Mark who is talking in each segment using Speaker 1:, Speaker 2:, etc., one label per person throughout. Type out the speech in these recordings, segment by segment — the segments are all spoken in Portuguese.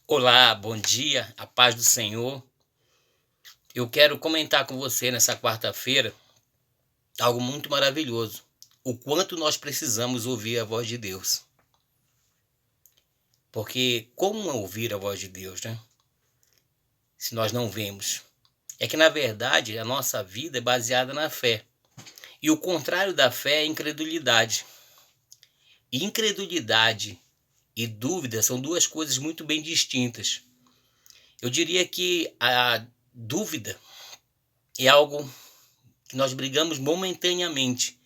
Speaker 1: Olá, bom dia, a paz do Senhor. Eu quero comentar com você nessa quarta-feira algo muito maravilhoso. O quanto nós precisamos ouvir a voz de Deus. Porque como ouvir a voz de Deus, né? Se nós não vemos. É que na verdade a nossa vida é baseada na fé. E o contrário da fé é incredulidade. E incredulidade e dúvida são duas coisas muito bem distintas. Eu diria que a dúvida é algo que nós brigamos momentaneamente.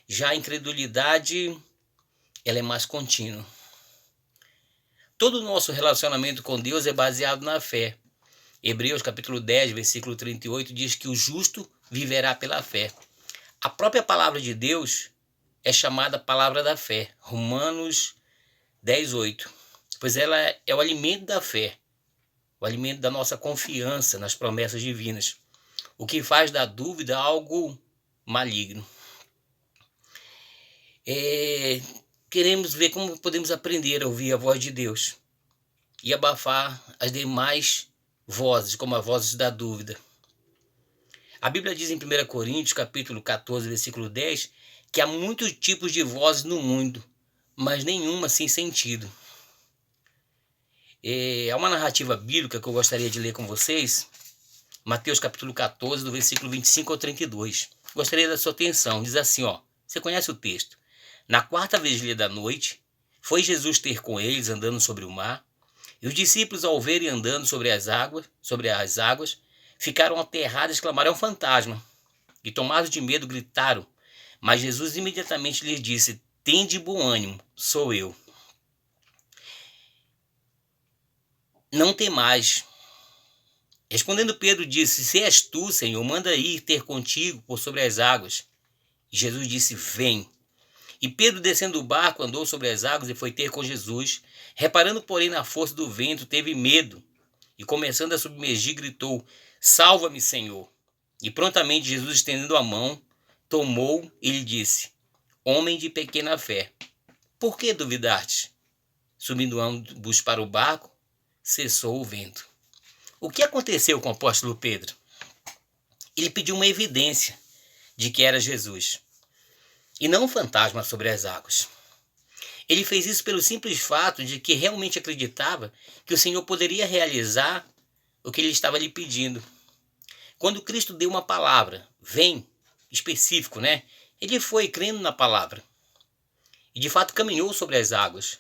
Speaker 1: Já a incredulidade, ela é mais contínua. Todo o nosso relacionamento com Deus é baseado na fé. Hebreus capítulo 10, versículo 38 diz que o justo viverá pela fé. A própria palavra de Deus é chamada palavra da fé. Romanos 10, 8. Pois ela é o alimento da fé, o alimento da nossa confiança nas promessas divinas. O que faz da dúvida algo maligno. Queremos ver como podemos aprender a ouvir a voz de Deus e abafar as demais vozes, como as vozes da dúvida. A Bíblia diz em 1 Coríntios, capítulo 14, versículo 10, que há muitos tipos de vozes no mundo, mas nenhuma sem sentido. Há uma narrativa bíblica que eu gostaria de ler com vocês, Mateus capítulo 14, do versículo 25 ao 32. Gostaria da sua atenção, diz assim, você conhece o texto. Na quarta vigília da noite, foi Jesus ter com eles andando sobre o mar, e os discípulos, ao verem andando sobre as águas, ficaram aterrados e exclamaram: "É um fantasma!" E tomados de medo, gritaram. Mas Jesus imediatamente lhes disse: "Tende bom ânimo, sou eu. Não temais." Respondendo Pedro disse: "Se és tu, Senhor, manda ir ter contigo por sobre as águas." E Jesus disse: "Vem." E Pedro, descendo do barco, andou sobre as águas e foi ter com Jesus. Reparando, porém, na força do vento, teve medo e, começando a submergir, gritou: "Salva-me, Senhor!" E prontamente Jesus, estendendo a mão, tomou e lhe disse: "Homem de pequena fé, por que duvidaste?" Subindo ambos para o barco, cessou o vento. O que aconteceu com o apóstolo Pedro? Ele pediu uma evidência de que era Jesus, e não um fantasma sobre as águas. Ele fez isso pelo simples fato de que realmente acreditava que o Senhor poderia realizar o que ele estava lhe pedindo. Quando Cristo deu uma palavra, vem, específico, né? Ele foi crendo na palavra. E de fato caminhou sobre as águas.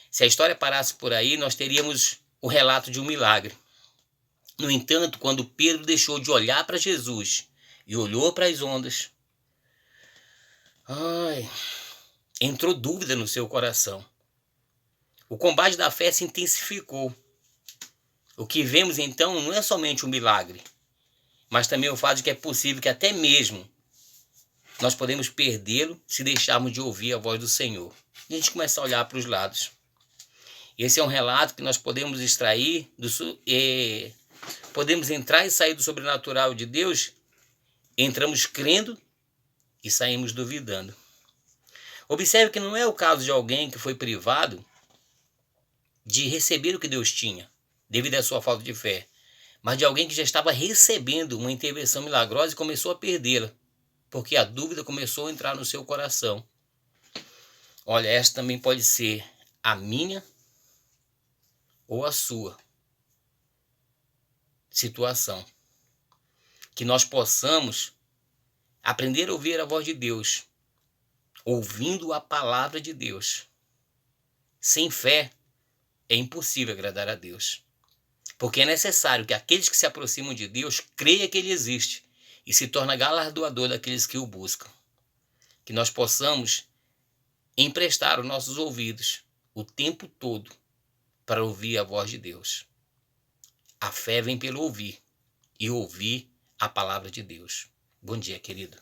Speaker 1: Se a história parasse por aí, nós teríamos o relato de um milagre. No entanto, quando Pedro deixou de olhar para Jesus e olhou para as ondas, entrou dúvida no seu coração. O combate da fé se intensificou. O que vemos então não é somente um milagre, mas também o fato de que é possível que até mesmo nós podemos perdê-lo se deixarmos de ouvir a voz do Senhor. E a gente começa a olhar para os lados. Esse é um relato que nós podemos extrair, podemos entrar e sair do sobrenatural de Deus, entramos crendo e saímos duvidando. Observe que não é o caso de alguém que foi privado de receber o que Deus tinha, devido à sua falta de fé, mas de alguém que já estava recebendo uma intervenção milagrosa e começou a perdê-la, porque a dúvida começou a entrar no seu coração. Olha, esta também pode ser a minha ou a sua situação. Que nós possamos aprender a ouvir a voz de Deus, ouvindo a palavra de Deus. Sem fé é impossível agradar a Deus, porque é necessário que aqueles que se aproximam de Deus creiam que Ele existe e se torna galardoador daqueles que o buscam. Que nós possamos emprestar os nossos ouvidos o tempo todo para ouvir a voz de Deus. A fé vem pelo ouvir, e ouvir a palavra de Deus. Bom dia, querido.